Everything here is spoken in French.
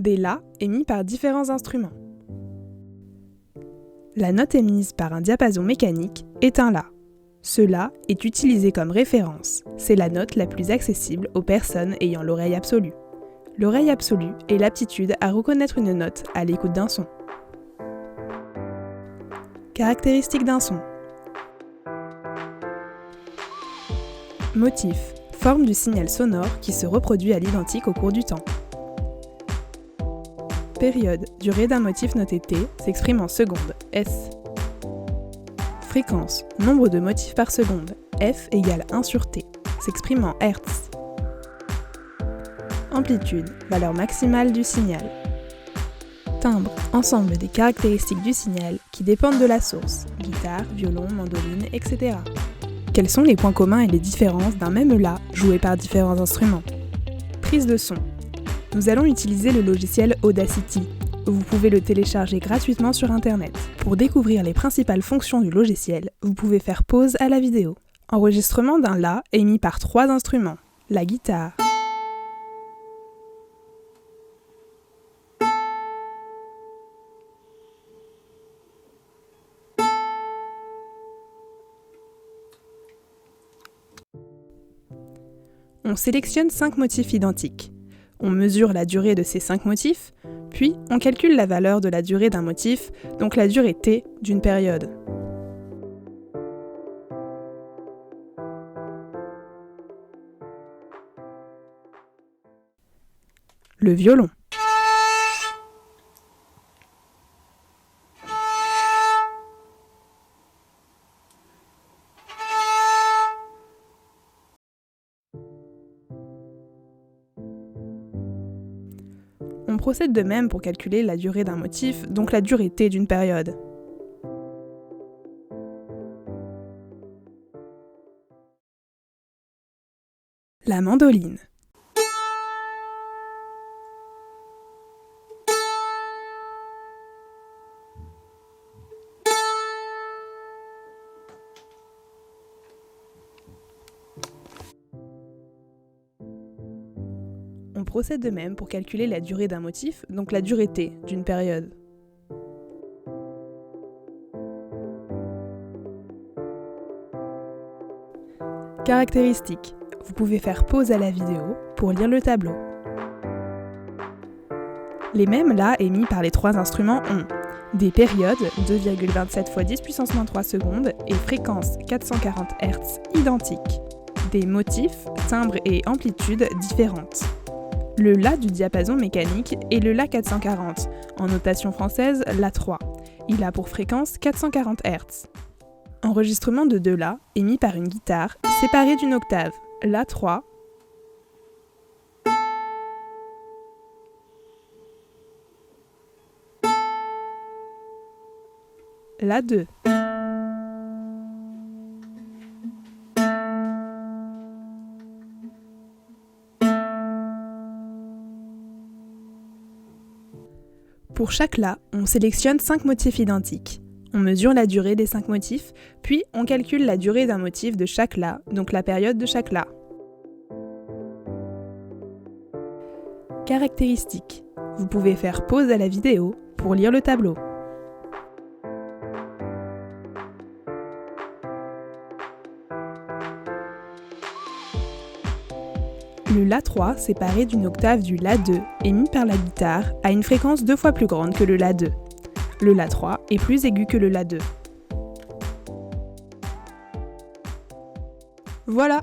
des La émis par différents instruments. La note émise par un diapason mécanique est un La. Ce La est utilisé comme référence. C'est la note la plus accessible aux personnes ayant l'oreille absolue. L'oreille absolue est l'aptitude à reconnaître une note à l'écoute d'un son. Caractéristiques d'un son. Motif, forme du signal sonore qui se reproduit à l'identique au cours du temps. Période, durée d'un motif noté T, s'exprime en secondes, S. Fréquence, nombre de motifs par seconde, F égale 1 sur T, s'exprime en Hertz. Amplitude, valeur maximale du signal. Timbre, ensemble des caractéristiques du signal qui dépendent de la source, guitare, violon, mandoline, etc. Quels sont les points communs et les différences d'un même La joué par différents instruments? Prise de son. Nous allons utiliser le logiciel Audacity. Vous pouvez le télécharger gratuitement sur Internet. Pour découvrir les principales fonctions du logiciel, vous pouvez faire pause à la vidéo. Enregistrement d'un La émis par 3 instruments. La guitare, on sélectionne 5 motifs identiques. On mesure la durée de ces 5 motifs, puis on calcule la valeur de la durée d'un motif, donc la durée T d'une période. Le violon. On procède de même pour calculer la durée d'un motif, donc la durée T d'une période. La mandoline. On procède de même pour calculer la durée d'un motif, donc la durée T d'une période. Caractéristiques. Vous pouvez faire pause à la vidéo pour lire le tableau. Les mêmes La émis par les 3 instruments ont des périodes 2,27 x 10 puissance moins 3 secondes et fréquence 440 Hz identiques. Des motifs, timbres et amplitudes différentes. Le La du diapason mécanique est le La 440, en notation française La 3. Il a pour fréquence 440 Hz. Enregistrement de 2 La émis par une guitare séparée d'une octave, La 3, La 2. Pour chaque La, on sélectionne 5 motifs identiques. On mesure la durée des 5 motifs, puis on calcule la durée d'un motif de chaque La, donc la période de chaque La. Caractéristiques. Vous pouvez faire pause à la vidéo pour lire le tableau. Le La 3 séparé d'une octave du La 2 émis par la guitare a une fréquence 2 fois plus grande que le La 2. Le La 3 est plus aigu que le La 2. Voilà!